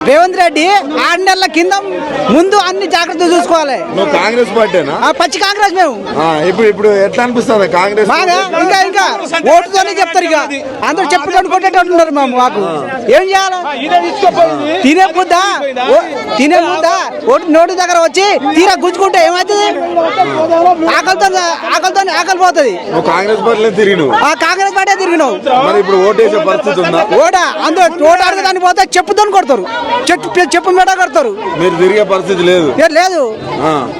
రేవంత్ రెడ్డి 6 నెలల కింద ముందు అన్ని జాగ్రత్తలు చూసుకోవాలి. నువ్వు కాంగ్రెస్ పార్టీనా? పచ్చి కాంగ్రెస్ మేము. ఇప్పుడు ఎట్లా అనిపిస్తుంది కాంగ్రెస్? బాగా ఇంకా ఓటుతోనే చెప్తారు. ఇక అందరూ చెప్పుకొని కొట్టేటట్టున్నారు. మేము మాకు ఏం చేయాలి? తినే ముద్ద నోటి దగ్గర వచ్చి తీరా గుచ్చుకుంటే ఏమవుతుంది? ఆకలి పోతుంది. కాంగ్రెస్ పార్టీలో తిరిగినావు? కాంగ్రెస్ పార్టీ తిరిగినావు. మరి ఇప్పుడు ఓటేసే పరిస్థితి ఉందా? అందరూ ఓటు అడగదాన్ని పోతే చెప్పుతో కొడతారు. చెప్పు మీద కొడతారు. మీరు తిరిగే పరిస్థితి లేదు. లేదు.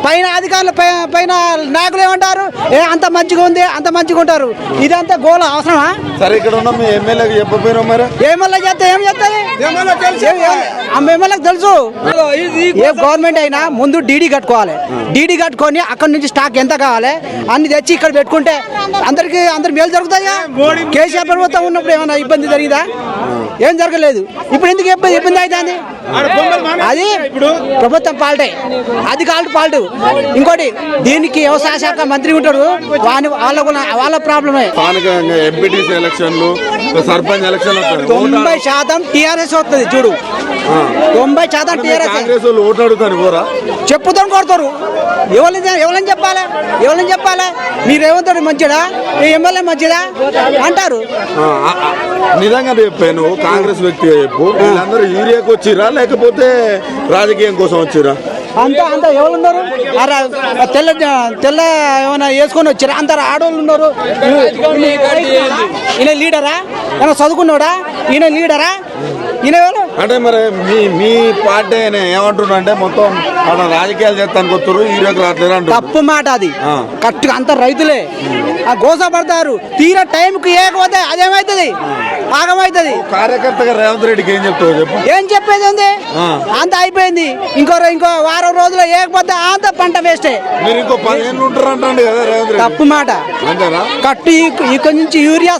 పైన అధికారులు పైన నాయకులు ఏమంటారు? అంత మంచిగా ఉంది, అంత మంచిగా ఉంటారు. ఇదంతా గోల అవసరమా? సరే, ఇక్కడ ఉన్న మీ ఎమ్మెల్యేకి చెప్పపోయినా మరి? ఎమ్మెల్యే చేస్తే ఏం చేస్తుంది? ఎమ్మెల్యేకి తెలుసు. ఏ గవర్నమెంట్ అయినా ముందు డీడీ కట్టుకోవాలి. డీడీ కట్టుకొని అక్కడ నుంచి స్టాక్ ఎంత కావాలి అన్ని తెచ్చి ఇక్కడ పెట్టుకుంటే అందరు మేలు జరుగుతాయా? కేసీఆర్ ప్రభుత్వం ఉన్నప్పుడు ఏమైనా ఇబ్బంది జరిగిందా? ఏం జరగలేదు. ఇప్పుడు ఎందుకు ఇబ్బంది అవుతుంది? అది ప్రభుత్వం పాల్టే, అది కాల్ట్ పాల్టు. ఇంకోటి దీనికి వ్యవసాయ శాఖ మంత్రి ఉంటాడు. వాళ్ళ ప్రాబ్లమే. ఎంపీటీసీ ఎలక్షన్లు, సర్పంచ్ ఎలక్షన్ 90% టీఆర్ఎస్ వస్తుంది. చూడు, 90% టీఆర్ఎస్. కాంగ్రెస్ వాళ్ళు ఓట్లు అడుగుతారు పోరా? చెప్పుతో కొడతారు. ఎవరని చెప్పాలి? మీరు రేవంత్ రెడ్డి మంచిడా, మీ ఎమ్మెల్యే మంచిదా అంటారు. నిజంగా చెప్పాను, కాంగ్రెస్ వ్యక్తిగా చెప్పు. వీళ్ళందరూ యూరియాకి వచ్చిరా లేకపోతే రాజకీయం కోసం వచ్చిరా? అంతా ఎవరున్నారు? తెల్ల ఏమైనా వేసుకొని వచ్చారా? అంత ఆడవాళ్ళు ఉన్నారు. ఈయన లీడరా? ఏమైనా చదువుకున్నాడా? ఈయన లీడరా? ఈయన ఎవరు? అంటే మరి మీ పార్టీ ఏమంటున్నా అంటే మొత్తం రాజకీయాలు చేస్తానికి వస్తారు, యూరియాకి రావట్లేదు అంటారు. తప్పు మాట అది. కరెక్ట్. అంత రైతులే గోసపడతారు. తీరా టైంకి ఏకపోతే అదేమవుతుంది? ఆగమవుతుంది. కార్యకర్తగా రేవంత్ రెడ్డికి ఏం చెప్తావు చెప్పు? ఏం చెప్పేది ఉంది? అంత అయిపోయింది. ఇంకో వారం రోజులు ఏకపోతే అంత పంట వేస్టే. మీరు ఇంకో 10 ఏళ్ళు ఉంటారు అంటే కదా రేవంత్ రెడ్డి? తప్పు మాట. కట్టు ఇక్కడ నుంచి యూరియా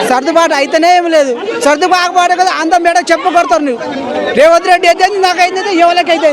సర్దుబాటు అయితేనే ఏమి లేదు. సర్దుబాటు కదా అంత మేడ చెప్పు కొడతారు. నువ్వు రేవంత్ రెడ్డి అయితే నాకైతే ఎవరికైతే